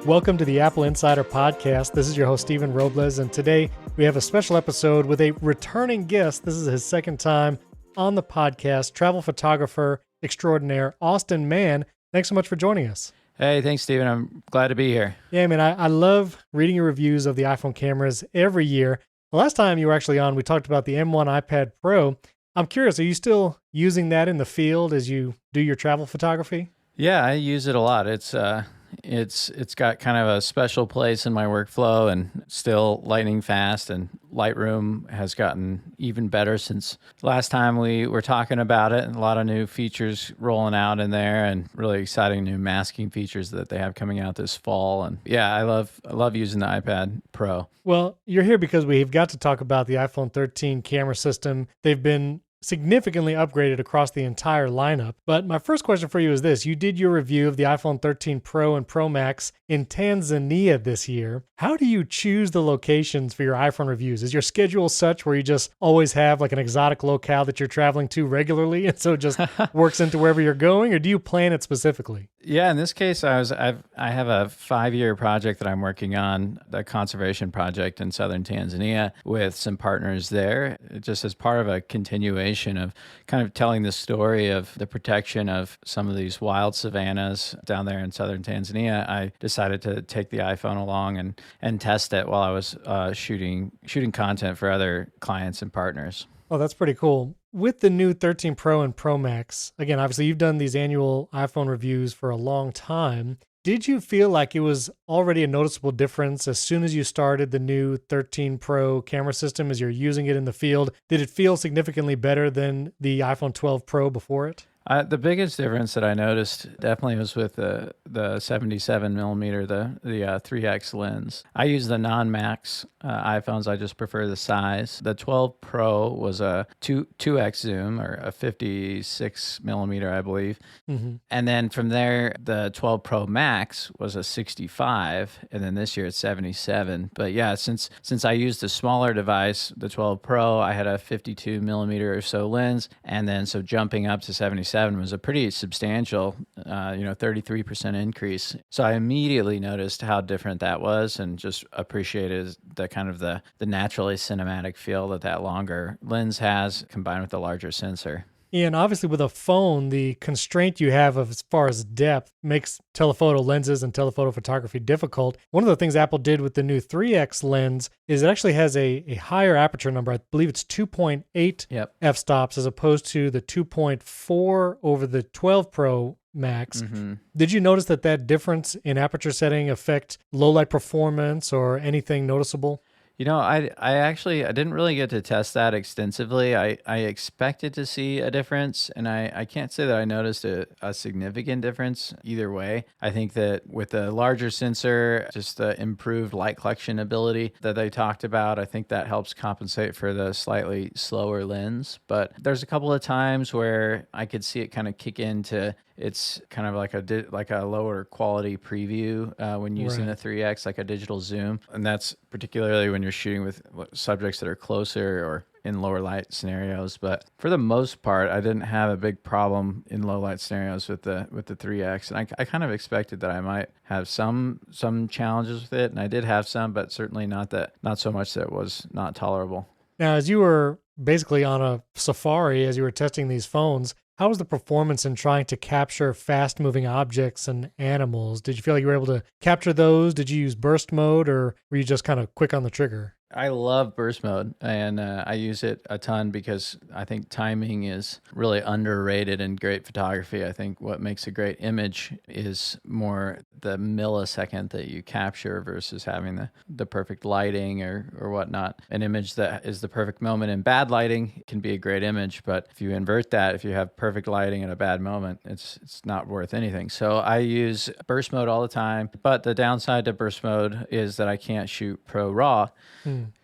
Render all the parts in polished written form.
Welcome to the Apple Insider podcast. This is your host, Stephen Robles, and today we have a special episode with a returning guest. This is his second time on the podcast, travel photographer extraordinaire, Austin Mann. Thanks so much for joining us. Hey, thanks, Stephen. I'm glad to be here. Yeah, man, I love reading your reviews of the iPhone cameras every year. The last time you were actually on, we talked about the M1 iPad Pro. I'm curious, are you still using that in the field as you do your travel photography? Yeah, I use it a lot. It's got kind of a special place in my workflow and still lightning fast, and Lightroom has gotten even better since last time we were talking about it, and a lot of new features rolling out in there and really exciting new masking features that they have coming out this fall. And yeah, I love using the iPad Pro. Well, you're here because we've got to talk about the iPhone 13 camera system. They've been significantly upgraded across the entire lineup. But my first question for you is this. You did your review of the iPhone 13 Pro and Pro Max in Tanzania this year. How do you choose the locations for your iPhone reviews? Is your schedule such where you just always have like an exotic locale that you're traveling to regularly and so it just works into wherever you're going, or do you plan it specifically? Yeah, in this case, I have a 5-year project that I'm working on, the conservation project in southern Tanzania with some partners there, just as part of a continuation of kind of telling the story of the protection of some of these wild savannas down there in southern Tanzania. I decided to take the iPhone along and test it while I was shooting content for other clients and partners. Oh, that's pretty cool. With the new 13 Pro and Pro Max, again, obviously you've done these annual iPhone reviews for a long time. Did you feel like it was already a noticeable difference as soon as you started the new 13 Pro camera system as you're using it in the field? Did it feel significantly better than the iPhone 12 Pro before it? The biggest difference that I noticed definitely was with the 77 millimeter, the 3x lens. I use the non-Max iPhones. I just prefer the size. The 12 Pro was a 2x zoom, or a 56 millimeter, I believe. Mm-hmm. And then from there, the 12 Pro Max was a 65, and then this year it's 77. But yeah, since I used a smaller device, the 12 Pro, I had a 52 millimeter or so lens, and then so jumping up to 77 was a pretty substantial, 33% increase. So I immediately noticed how different that was, and just appreciated the kind of the naturally cinematic feel that longer lens has, combined with the larger sensor. And obviously with a phone, the constraint you have as far as depth makes telephoto lenses and telephoto photography difficult. One of the things Apple did with the new 3X lens is it actually has a higher aperture number. I believe it's 2.8 f-stops as opposed to the 2.4 over the 12 Pro Max. Mm-hmm. Did you notice that difference in aperture setting affect low light performance or anything noticeable? I didn't really get to test that extensively. I expected to see a difference, and I can't say that I noticed a significant difference either way. I think that with the larger sensor, just the improved light collection ability that they talked about, I think that helps compensate for the slightly slower lens. But there's a couple of times where I could see it kind of kick into it's kind of like a lower quality preview when using a 3X, like a digital zoom. And that's particularly when you're shooting with subjects that are closer or in lower light scenarios. But for the most part, I didn't have a big problem in low light scenarios with the 3X. And I kind of expected that I might have some challenges with it. And I did have some, but certainly not so much that it was not tolerable. Now, as you were basically on a safari, as you were testing these phones, how was the performance in trying to capture fast-moving objects and animals? Did you feel like you were able to capture those? Did you use burst mode, or were you just kind of quick on the trigger? I love burst mode, and I use it a ton because I think timing is really underrated in great photography. I think what makes a great image is more the millisecond that you capture versus having the perfect lighting or whatnot. An image that is the perfect moment in bad lighting can be a great image, but if you invert that, if you have perfect lighting at a bad moment, it's not worth anything. So I use burst mode all the time, but the downside to burst mode is that I can't shoot Pro RAW.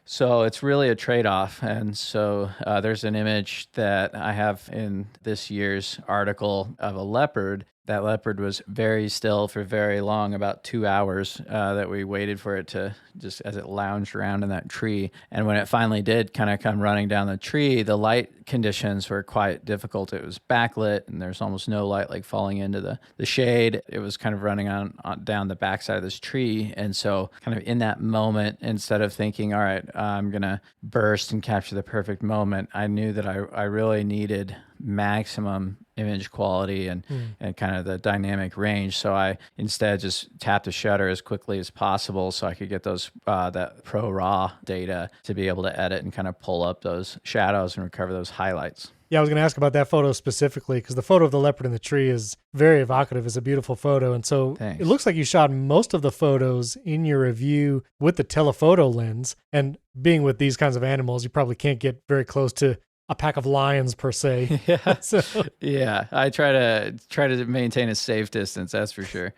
So it's really a trade-off. And so there's an image that I have in this year's article of a leopard. That leopard was very still for very long, about 2 hours that we waited for it to just as it lounged around in that tree. And when it finally did kind of come running down the tree, the light conditions were quite difficult. It was backlit and there's almost no light like falling into the shade. It was kind of running on down the backside of this tree. And so kind of in that moment, instead of thinking, all right, I'm going to burst and capture the perfect moment, I knew that I really needed maximum image quality and kind of the dynamic range. So I instead just tapped the shutter as quickly as possible so I could get those that Pro Raw data to be able to edit and kind of pull up those shadows and recover those highlights. Yeah, I was going to ask about that photo specifically because the photo of the leopard in the tree is very evocative. It's a beautiful photo. And so Thanks. It looks like you shot most of the photos in your review with the telephoto lens. And being with these kinds of animals, you probably can't get very close to a pack of lions per se. Yeah. So, Yeah, I try to maintain a safe distance, that's for sure.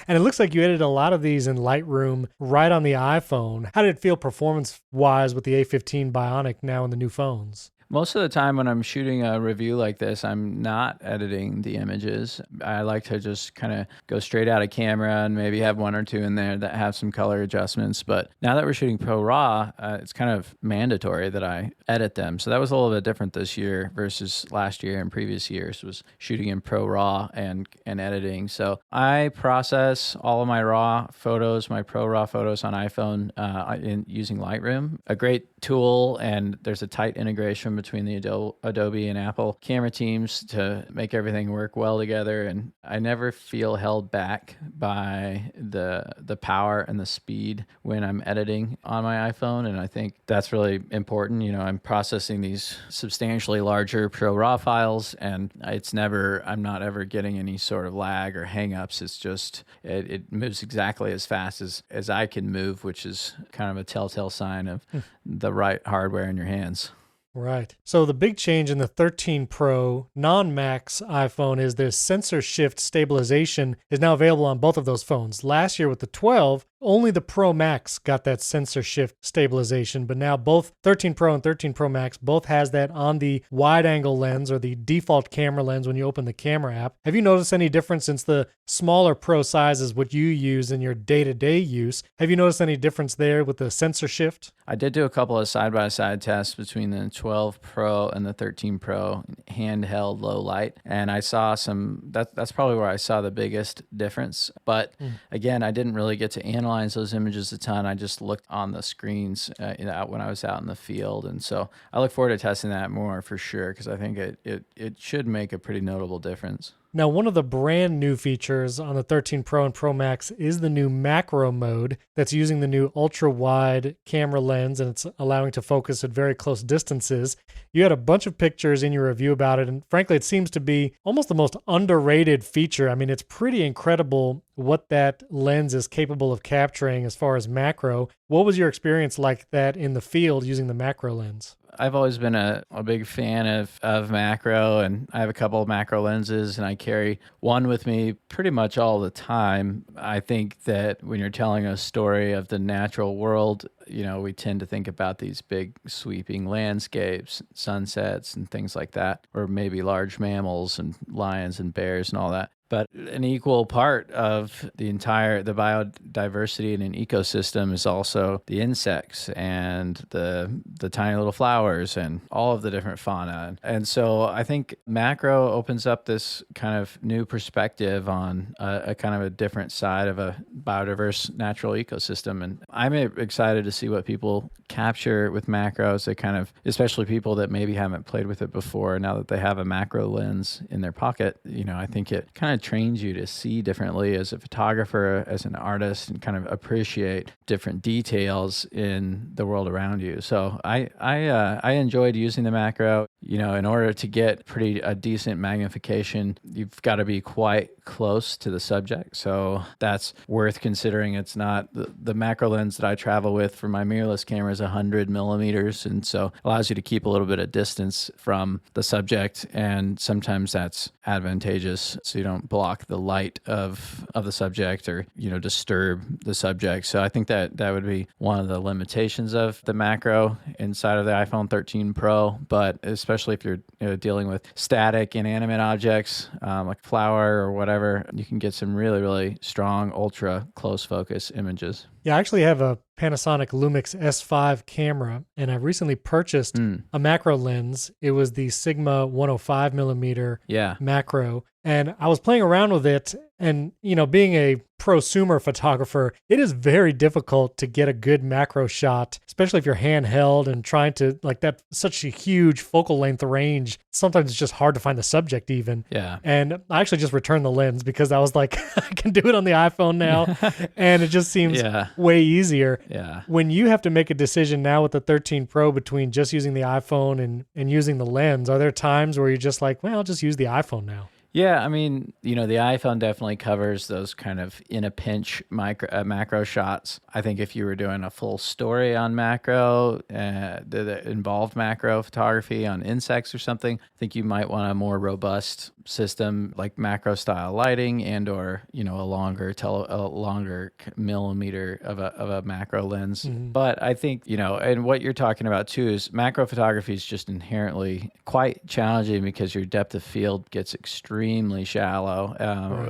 and it looks like you edited a lot of these in Lightroom right on the iPhone. How did it feel performance-wise with the A15 Bionic now in the new phones? Most of the time when I'm shooting a review like this, I'm not editing the images. I like to just kind of go straight out of camera and maybe have one or two in there that have some color adjustments. But now that we're shooting Pro Raw, it's kind of mandatory that I edit them. So that was a little bit different this year versus last year and previous years was shooting in Pro Raw and editing. So I process all of my raw photos, my Pro Raw photos on iPhone using Lightroom, a great tool, and there's a tight integration between the Adobe and Apple camera teams to make everything work well together. And I never feel held back by the power and the speed when I'm editing on my iPhone. And I think that's really important. You know, I'm processing these substantially larger Pro Raw files, and I'm not ever getting any sort of lag or hangups. It's just, it moves exactly as fast as I can move, which is kind of a telltale sign of the right hardware in your hands. Right. So the big change in the 13 Pro non-Max iPhone is the sensor shift stabilization is now available on both of those phones. Last year with the 12, only the Pro Max got that sensor shift stabilization, but now both 13 Pro and 13 Pro Max both has that on the wide angle lens or the default camera lens when you open the camera app. Have you noticed any difference since the smaller Pro size is what you use in your day-to-day use? Have you noticed any difference there with the sensor shift? I did do a couple of side-by-side tests between the 12 Pro and the 13 Pro handheld low light, and I saw that's probably where I saw the biggest difference. But again, I didn't really get to analyze those images a ton. I just looked on the screens when I was out in the field, and so I look forward to testing that more for sure because I think it should make a pretty notable difference. Now, one of the brand new features on the 13 Pro and Pro Max is the new macro mode that's using the new ultra-wide camera lens, and it's allowing to focus at very close distances. You had a bunch of pictures in your review about it, and frankly, it seems to be almost the most underrated feature. I mean, it's pretty incredible what that lens is capable of capturing as far as macro. What was your experience like that in the field using the macro lens? I've always been a big fan of macro, and I have a couple of macro lenses, and I carry one with me pretty much all the time. I think that when you're telling a story of the natural world, you know, we tend to think about these big sweeping landscapes, sunsets, and things like that, or maybe large mammals and lions and bears and all that. But an equal part of the biodiversity in an ecosystem is also the insects and the tiny little flowers and all of the different fauna. And so I think macro opens up this kind of new perspective on a kind of a different side of a biodiverse natural ecosystem. And I'm excited to see what people capture with macros. They kind of, especially people that maybe haven't played with it before, now that they have a macro lens in their pocket, you know, I think it kind of trains you to see differently as a photographer, as an artist, and kind of appreciate different details in the world around you. So I enjoyed using the macro. You know, in order to get a decent magnification, you've got to be quite close to the subject. So that's worth considering. It's not the macro lens that I travel with for my mirrorless camera is 100 millimeters. And so it allows you to keep a little bit of distance from the subject. And sometimes that's advantageous. So you don't block the light of the subject or, you know, disturb the subject. So I think that would be one of the limitations of the macro inside of the iPhone 13 Pro. But especially if you're dealing with static inanimate objects like flower or whatever, whatever, you can get some really, really strong, ultra close focus images. Yeah, I actually have a Panasonic Lumix S5 camera, and I recently purchased a macro lens. It was the Sigma 105 millimeter Yeah. macro, and I was playing around with it. And, being a prosumer photographer, it is very difficult to get a good macro shot, especially if you're handheld and trying to, like, that such a huge focal length range. Sometimes it's just hard to find the subject even. Yeah. And I actually just returned the lens because I was like, I can do it on the iPhone now. And it just seems way easier. Yeah. When you have to make a decision now with the 13 Pro between just using the iPhone and using the lens, are there times where you're just like, well, I'll just use the iPhone now? Yeah, I mean, the iPhone definitely covers those kind of in a pinch macro shots. I think if you were doing a full story on macro, that involved macro photography on insects or something, I think you might want a more robust system like macro style lighting and or a longer millimeter of a macro lens. But I think and what you're talking about too is macro photography is just inherently quite challenging because your depth of field gets extremely shallow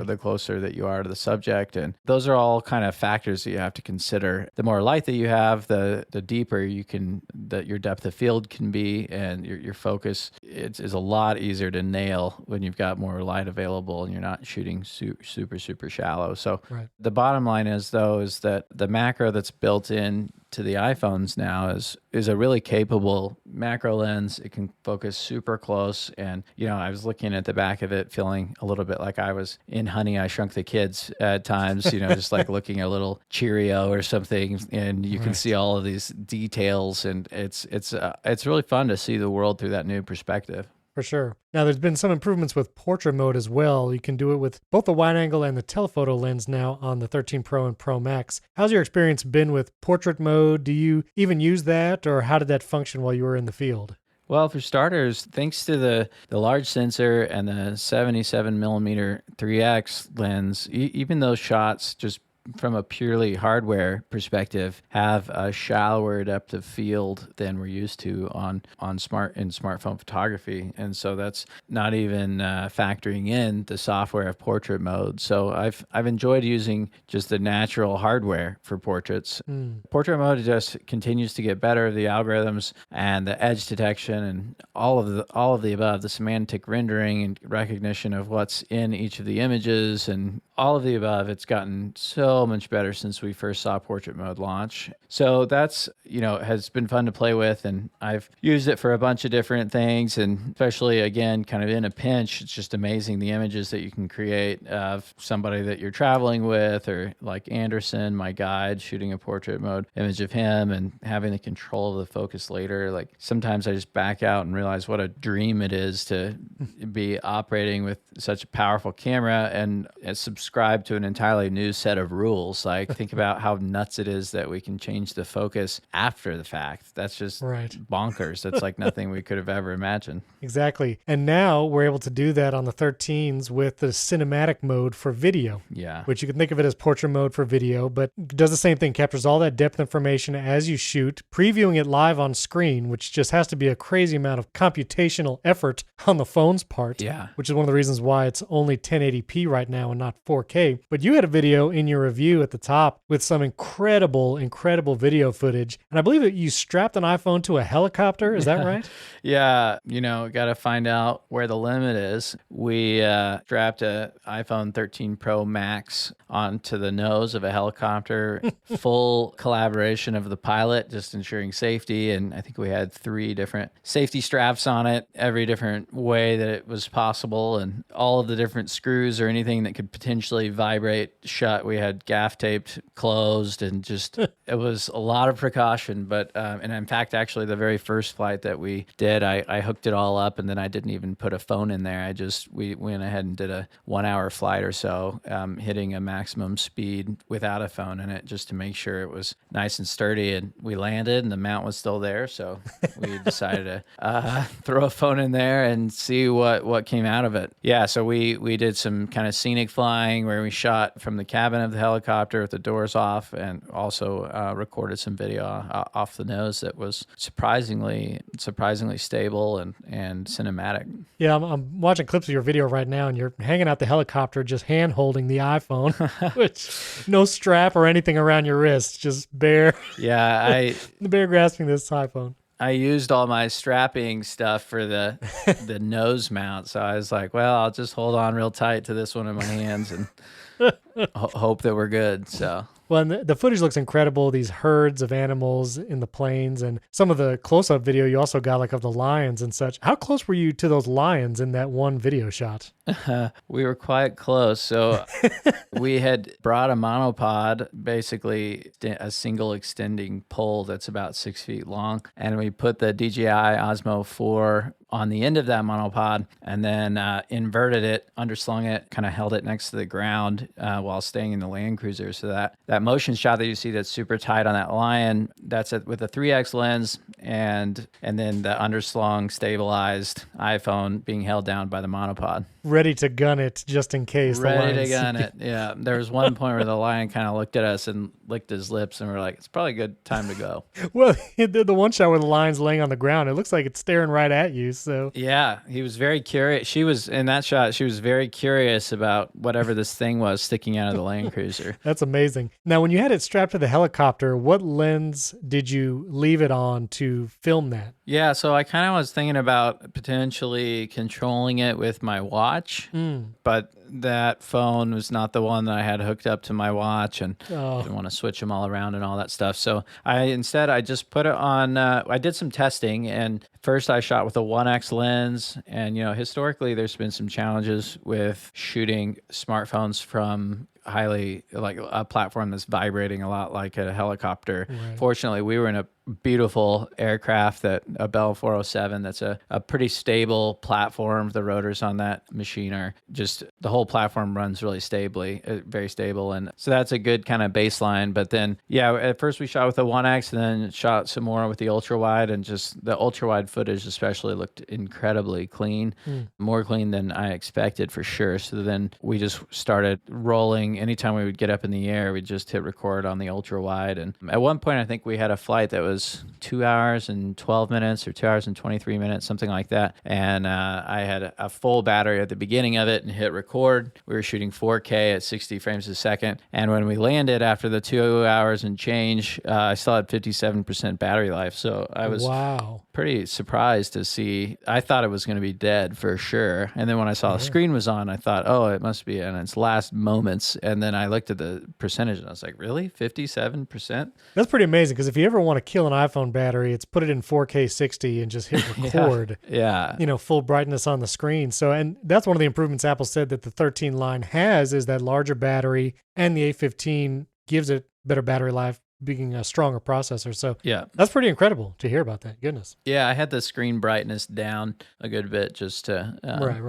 the closer that you are to the subject, and those are all kind of factors that you have to consider. The more light that you have, the deeper your depth of field can be, and your focus is a lot easier to nail when you've got more light available and you're not shooting super shallow. So the bottom line is that the macro that's built in to the iPhones now is a really capable macro lens. It can focus super close, and I was looking at the back of it feeling a little bit like I was in Honey, I Shrunk the Kids at times, just like looking at a little Cheerio or something, and you can see all of these details, and it's really fun to see the world through that new perspective. For sure. Now, there's been some improvements with portrait mode as well. You can do it with both the wide angle and the telephoto lens now on the 13 Pro and Pro Max. How's your experience been with portrait mode? Do you even use that, or how did that function while you were in the field? Well, for starters, thanks to the large sensor and the 77 millimeter 3x lens, even those shots just from a purely hardware perspective, have a shallower depth of field than we're used to on smartphone photography, and so that's not even factoring in the software of portrait mode. So I've enjoyed using just the natural hardware for portraits. Portrait mode just continues to get better. The algorithms and the edge detection and all of the above, the semantic rendering and recognition of what's in each of the images and all of the above, it's gotten so much better since we first saw portrait mode launch. So that's, has been fun to play with, and I've used it for a bunch of different things, and especially, again, kind of in a pinch, it's just amazing the images that you can create of somebody that you're traveling with, or like Anderson, my guide, shooting a portrait mode image of him and having the control of the focus later. Like sometimes I just back out and realize what a dream it is to be operating with such a powerful camera and subscribe to an entirely new set of rules. Like think about how nuts it is that we can change the focus after the fact. That's just bonkers. That's like nothing we could have ever imagined. Exactly. And now we're able to do that on the 13s with the cinematic mode for video. Yeah. Which you can think of it as portrait mode for video, but does the same thing, captures all that depth information as you shoot, previewing it live on screen, which just has to be a crazy amount of computational effort on the phone's part. Yeah. Which is one of the reasons why it's only 1080p right now and not 4K. But you had a video in your review at the top with some incredible video footage. And I believe that you strapped an iPhone to a helicopter. Is that right? Yeah. Got to find out where the limit is. We strapped a iPhone 13 Pro Max onto the nose of a helicopter, full collaboration of the pilot, just ensuring safety. And I think we had 3 different safety straps on it, every different way that it was possible, and all of the different screws or anything that could potentially vibrate shut. We had gaff taped closed, and just it was a lot of precaution. But and in fact, actually, the very first flight that we did, I hooked it all up, and then I didn't even put a phone in there. We went ahead and did a 1-hour flight or so, hitting a maximum speed without a phone in it, just to make sure it was nice and sturdy. And we landed, and the mount was still there, so we decided to throw a phone in there and see what came out of it. Yeah, so we did some kind of scenic flying flying, where we shot from the cabin of the helicopter with the doors off, and also recorded some video off the nose that was surprisingly stable and cinematic. Yeah, I'm watching clips of your video right now, and you're hanging out the helicopter, just hand holding the iPhone, which no strap or anything around your wrist, just bare. Yeah, bare grasping this iPhone. I used all my strapping stuff for the nose mount, so I was like, well, I'll just hold on real tight to this one in my hands and hope that we're good. So. Well, and the footage looks incredible. These herds of animals in the plains, and some of the close-up video you also got, like of the lions and such. How close were you to those lions in that one video shot? We were quite close. So we had brought a monopod, basically a single extending pole that's about 6 feet long, and we put the DJI Osmo 4 on the end of that monopod, and then inverted it, underslung it, kind of held it next to the ground while staying in the Land Cruiser. So that motion shot that you see that's super tight on that lion, that's it with a 3x lens, and then the underslung, stabilized iPhone being held down by the monopod. Ready to gun it just in case. Ready to gun it, yeah. There was one point where the lion kind of looked at us and licked his lips, and we're like, it's probably a good time to go. Well, the one shot where the lion's laying on the ground, it looks like it's staring right at you. So yeah, he was very curious. She was in that shot. She was very curious about whatever this thing was sticking out of the Land Cruiser. That's amazing. Now, when you had it strapped to the helicopter, what lens did you leave it on to film that? Yeah, so I kind of was thinking about potentially controlling it with my watch, but that phone was not the one that I had hooked up to my watch, and didn't want to switch them all around and all that stuff. So I just put it on. I did some testing, and first I shot with a 1x lens, and historically there's been some challenges with shooting smartphones from highly, like a platform that's vibrating a lot like a helicopter. Right. Fortunately, we were in a beautiful aircraft, a Bell 407, that's a pretty stable platform. The rotors on that machine are just, the whole platform runs really stably, very stable. And so that's a good kind of baseline. But then, yeah, at first we shot with a 1X and then shot some more with the ultra wide, and just the ultra wide footage especially looked incredibly clean, more clean than I expected for sure. So then we just started rolling. Anytime we would get up in the air, we'd just hit record on the ultra wide. And at one point, I think we had a flight that was 2 hours and 12 minutes or 2 hours and 23 minutes, something like that. And I had a full battery at the beginning of it and hit record. We were shooting 4K at 60 frames a second. And when we landed after the 2 hours and change, I still had 57% battery life. So I was pretty surprised to see. I thought it was going to be dead for sure. And then when I saw the screen was on, I thought, oh, it must be in its last moments. And then I looked at the percentage and I was like, really? 57%? That's pretty amazing, because if you ever want to kill an iPhone battery, it's put it in 4K 60 and just hit record. Yeah. Full brightness on the screen. So, and that's one of the improvements Apple said that the 13 line has, is that larger battery, and the A15 gives it better battery life, being a stronger processor. So yeah, that's pretty incredible to hear about that. Goodness. Yeah, I had the screen brightness down a good bit just to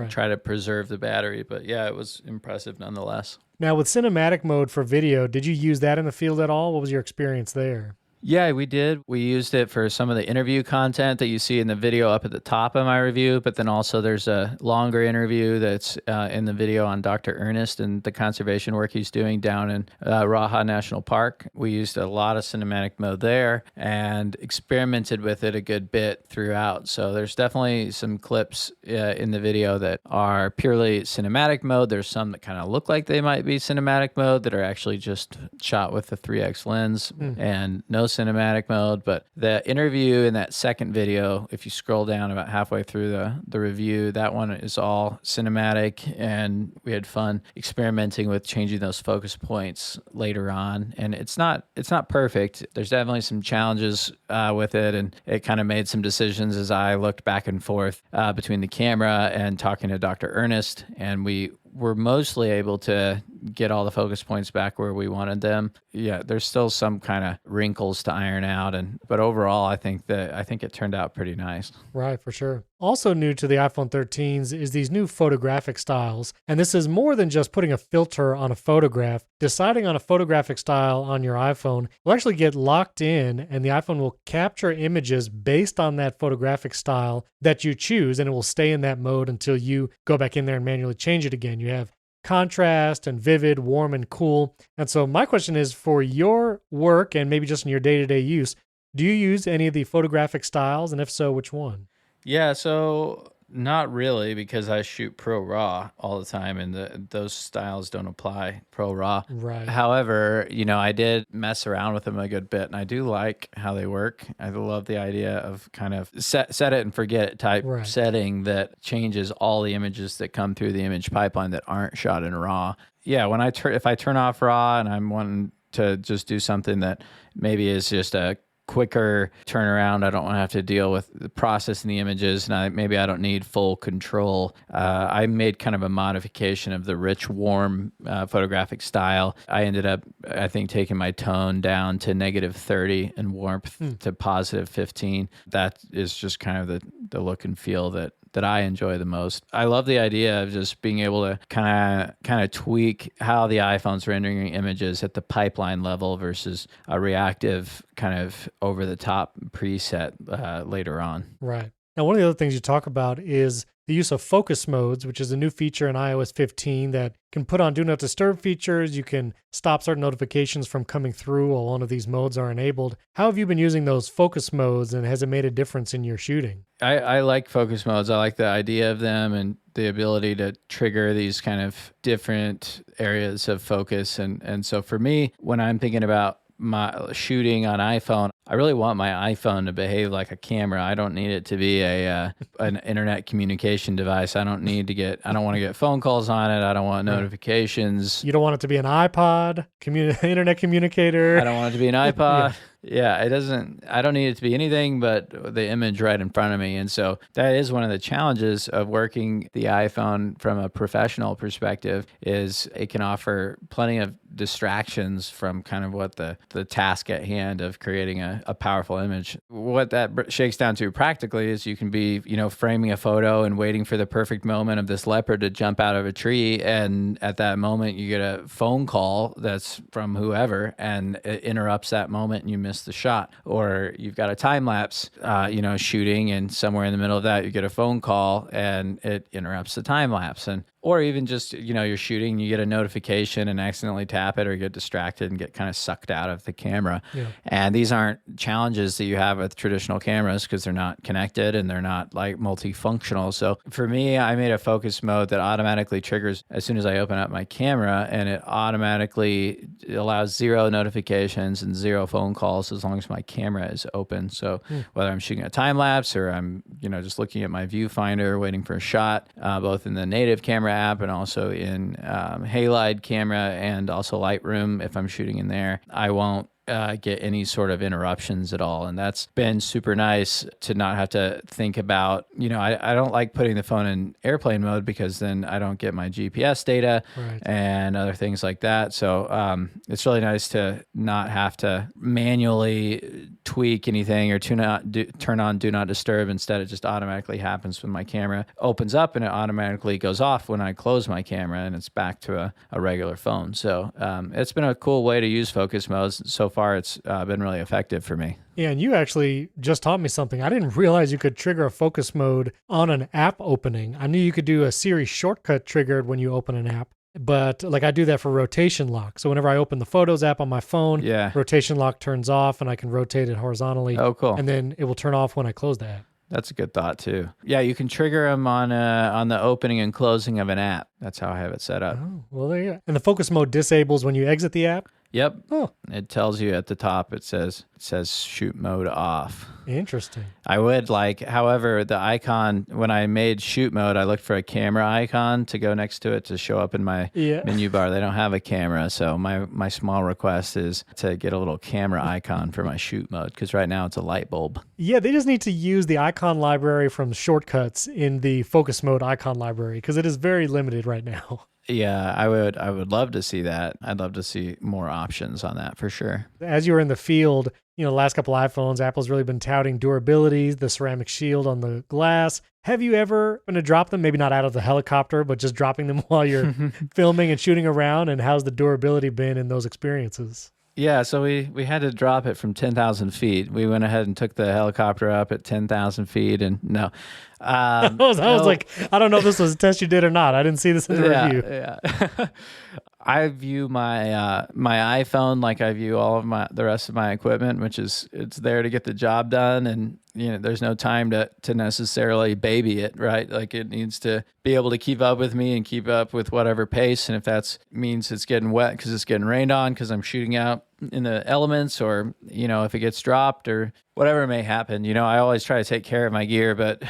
try to preserve the battery. But yeah, it was impressive nonetheless. Now, with cinematic mode for video, did you use that in the field at all? What was your experience there? Yeah, we did. We used it for some of the interview content that you see in the video up at the top of my review, but then also there's a longer interview that's in the video on Dr. Ernest and the conservation work he's doing down in Raha National Park. We used a lot of cinematic mode there and experimented with it a good bit throughout. So there's definitely some clips in the video that are purely cinematic mode. There's some that kind of look like they might be cinematic mode that are actually just shot with the 3x lens and no cinematic mode. But the interview in that second video, if you scroll down about halfway through the review, that one is all cinematic, and we had fun experimenting with changing those focus points later on. And it's not perfect. There's definitely some challenges with it, and it kind of made some decisions as I looked back and forth between the camera and talking to Dr. Ernest, and we were mostly able to get all the focus points back where we wanted them. Yeah, there's still some kind of wrinkles to iron out, but overall, I think it turned out pretty nice. Right, for sure. Also new to the iPhone 13s is these new photographic styles, and this is more than just putting a filter on a photograph. Deciding on a photographic style on your iPhone will actually get locked in, and the iPhone will capture images based on that photographic style that you choose, and it will stay in that mode until you go back in there and manually change it again. You have contrast and vivid, warm and cool. And so my question is, for your work and maybe just in your day-to-day use, do you use any of the photographic styles? And if so, which one? Yeah, so not really because I shoot Pro Raw all the time and those styles don't apply Pro Raw. Right. However, I did mess around with them a good bit and I do like how they work. I love the idea of kind of set it and forget it type Right. setting that changes all the images that come through the image pipeline that aren't shot in RAW. Yeah, if I turn off RAW and I'm wanting to just do something that maybe is just a quicker turnaround. I don't want to have to deal with the processing the images, and maybe I don't need full control. I made kind of a modification of the rich, warm photographic style. I ended up, I think, taking my tone down to -30 and warmth to +15. That is just kind of the look and feel that I enjoy the most. I love the idea of just being able to kind of tweak how the iPhone's rendering images at the pipeline level versus a reactive kind of over the top preset later on. Right. Now, one of the other things you talk about is the use of focus modes, which is a new feature in iOS 15 that can put on do not disturb features. You can stop certain notifications from coming through while one of these modes are enabled. How have you been using those focus modes, and has it made a difference in your shooting? I like focus modes. I like the idea of them and the ability to trigger these kind of different areas of focus. And so for me, when I'm thinking about my shooting on iPhone, I really want my iPhone to behave like a camera. I don't need it to be an internet communication device. I don't want to get phone calls on it. I don't want notifications. You don't want it to be an iPod, internet communicator. I don't want it to be an iPod. Yeah, I don't need it to be anything but the image right in front of me. And so that is one of the challenges of working the iPhone from a professional perspective, is it can offer plenty of distractions from kind of what the task at hand of creating a powerful image. What that shakes down to practically is you can be, framing a photo and waiting for the perfect moment of this leopard to jump out of a tree. And at that moment, you get a phone call that's from whoever, and it interrupts that moment and you miss the shot. Or you've got a time lapse, shooting, and somewhere in the middle of that, you get a phone call and it interrupts the time lapse. Or even just, you're shooting, you get a notification and accidentally tap it or get distracted and get kind of sucked out of the camera. Yeah. And these aren't challenges that you have with traditional cameras because they're not connected and they're not like multifunctional. So for me, I made a focus mode that automatically triggers as soon as I open up my camera, and it automatically allows 0 notifications and 0 phone calls as long as my camera is open. So whether I'm shooting a time lapse or I'm, just looking at my viewfinder, waiting for a shot, both in the native camera app and also in Halide camera and also Lightroom, if I'm shooting in there, I won't get any sort of interruptions at all. And that's been super nice to not have to think about, I don't like putting the phone in airplane mode because then I don't get my GPS data and other things like that. So it's really nice to not have to manually tweak anything or turn on do not disturb. Instead, it just automatically happens when my camera opens up, and it automatically goes off when I close my camera, and it's back to a regular phone. So it's been a cool way to use focus modes. So far, it's been really effective for me. Yeah, and you actually just taught me something. I didn't realize you could trigger a focus mode on an app opening. I knew you could do a Siri shortcut triggered when you open an app, but like I do that for rotation lock. So whenever I open the Photos app on my phone, rotation lock turns off and I can rotate it horizontally. Oh, cool. And then it will turn off when I close the app. That's a good thought too. Yeah, you can trigger them on the opening and closing of an app. That's how I have it set up. Oh, well, there you go. And the focus mode disables when you exit the app? Yep. Oh. It tells you at the top, it says shoot mode off. Interesting. I would however, the icon, when I made shoot mode, I looked for a camera icon to go next to it to show up in my menu bar. They don't have a camera. So my small request is to get a little camera icon for my shoot mode, because right now it's a light bulb. Yeah, they just need to use the icon library from shortcuts in the focus mode icon library, because it is very limited right now. Yeah, I would love to see that. I'd love to see more options on that for sure. As you were in the field, the last couple iPhones, Apple's really been touting durability, the ceramic shield on the glass. Have you ever been to drop them? Maybe not out of the helicopter, but just dropping them while you're filming and shooting around? And how's the durability been in those experiences? Yeah, so we had to drop it from 10,000 feet. We went ahead and took the helicopter up at 10,000 feet, and no, I was no, like, I don't know if this was a test you did or not. I didn't see this in the review. yeah. I view my iPhone like I view all of the rest of my equipment, which is it's there to get the job done, and there's no time to necessarily baby it, right? Like it needs to be able to keep up with me and keep up with whatever pace, and if that means it's getting wet because it's getting rained on because I'm shooting out in the elements, or if it gets dropped or whatever may happen. I always try to take care of my gear, but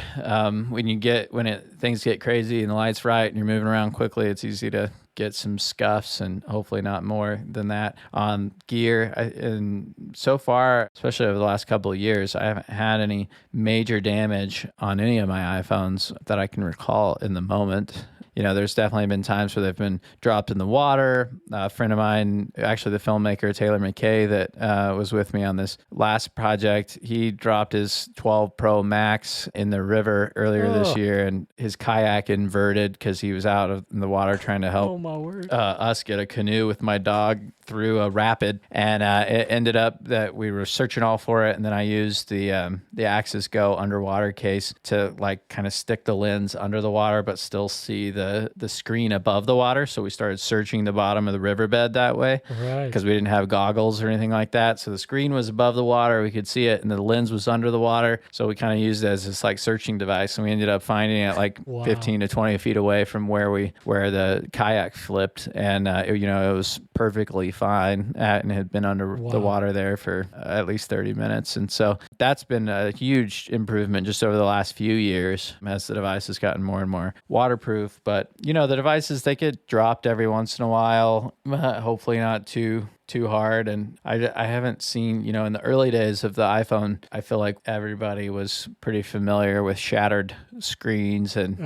things get crazy and the light's right and you're moving around quickly, it's easy to get some scuffs, and hopefully not more than that on gear. And so far, especially over the last couple of years, I haven't had any major damage on any of my iPhones that I can recall in the moment. There's definitely been times where they've been dropped in the water. A friend of mine, actually the filmmaker Taylor McKay that was with me on this last project, he dropped his 12 Pro Max in the river earlier this year, and his kayak inverted because he was out in the water trying to help my word. us get a canoe with my dog through a rapid, and it ended up that we were searching all for it, and then I used the Axis Go underwater case to kind of stick the lens under the water but still see the screen above the water. So we started searching the bottom of the riverbed that way, Right. because we didn't have goggles or anything like that. So the screen was above the water, we could see it, and the lens was under the water. So we kind of used it as this searching device, and we ended up finding it Wow. 15 to 20 feet away from where the kayak flipped, and it was perfectly fine and had been under the water there for at least 30 minutes. And so that's been a huge improvement just over the last few years as the device has gotten more and more waterproof. But the devices, they get dropped every once in a while, hopefully not too hard. And I haven't seen, in the early days of the iPhone, I feel like everybody was pretty familiar with shattered screens and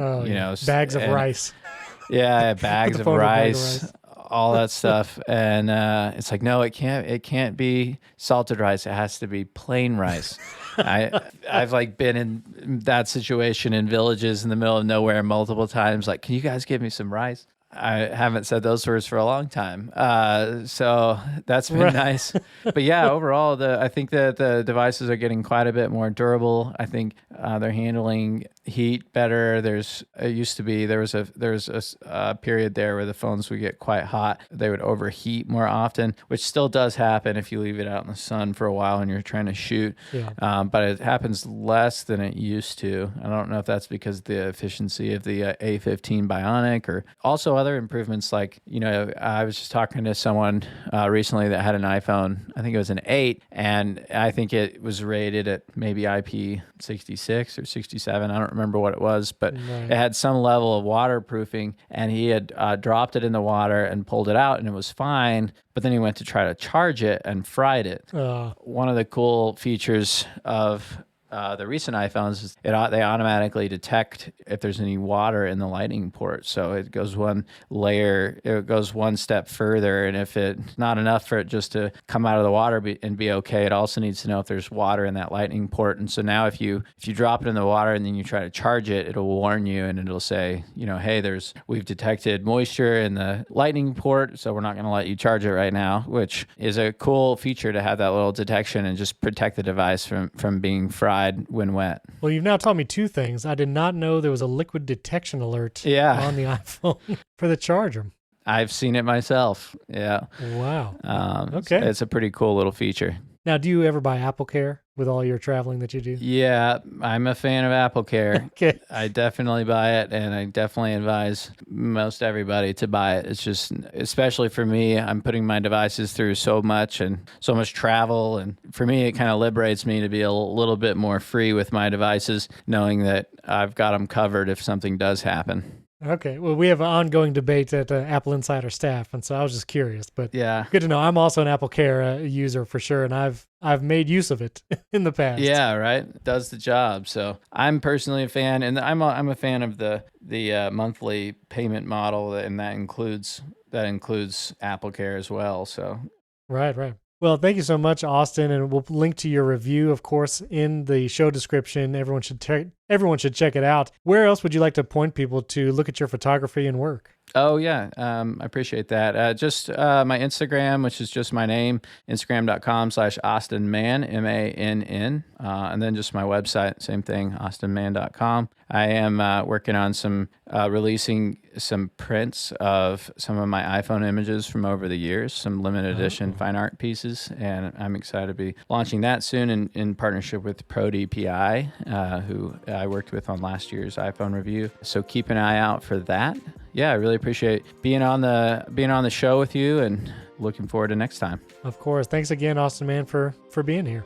bags of rice. Yeah, bags of rice, all that stuff. And it's like, no, it can't be salted rice. It has to be plain rice. I've been in that situation in villages in the middle of nowhere multiple times. Like, can you guys give me some rice? I haven't said those words for a long time. So that's been nice. But yeah, overall, I think that the devices are getting quite a bit more durable. I think they're handling heat better. There was a period there where the phones would get quite hot. They would overheat more often, which still does happen if you leave it out in the sun for a while and you're trying to shoot. Yeah. But it happens less than it used to. I don't know if that's because of the efficiency of the A15 Bionic, or also other improvements. I was just talking to someone recently that had an iPhone. I think it was an 8, and I think it was rated at maybe IP66 or 67. I don't remember what it was, but it had some level of waterproofing, and he had dropped it in the water and pulled it out, and it was fine. But then he went to try to charge it and fried it. One of the cool features of the recent iPhones is they automatically detect if there's any water in the lightning port. So it goes one step further, and if it's not enough for it just to come out of the water and be okay, it also needs to know if there's water in that lightning port. And so now if you drop it in the water and then you try to charge it, it'll warn you, and it'll say, hey, we've detected moisture in the lightning port, so we're not going to let you charge it right now, which is a cool feature to have that little detection and just protect the device from being fried when wet. Well, you've now taught me two things. I did not know there was a liquid detection alert on the iPhone for the charger. I've seen it myself. Yeah. Wow. Okay. It's a pretty cool little feature. Now, do you ever buy AppleCare with all your traveling that you do? Yeah, I'm a fan of AppleCare. Okay. I definitely buy it, and I definitely advise most everybody to buy it. It's just, especially for me, I'm putting my devices through so much travel, and for me, it kind of liberates me to be a little bit more free with my devices, knowing that I've got them covered if something does happen. Okay. Well, we have an ongoing debate at AppleInsider staff, and so I was just curious. But yeah, good to know. I'm also an AppleCare user for sure, and I've made use of it in the past. Yeah, right. It does the job. So I'm personally a fan, and I'm a fan of the monthly payment model, and that includes AppleCare as well. So right. Well, thank you so much, Austin, and we'll link to your review, of course, in the show description. Everyone should check it out. Where else would you like to point people to look at your photography and work? Oh, yeah. I appreciate that. Just my Instagram, which is just my name, instagram.com/Austin Mann, Mann. And then just my website, same thing, austinmann.com. I am working on releasing some prints of some of my iPhone images from over the years, some limited edition fine art pieces. And I'm excited to be launching that soon in partnership with ProDPI, who I worked with on last year's iPhone review. So keep an eye out for that. Yeah, I really appreciate being on the show with you, and looking forward to next time. Of course. Thanks again, Austin Mann, for being here.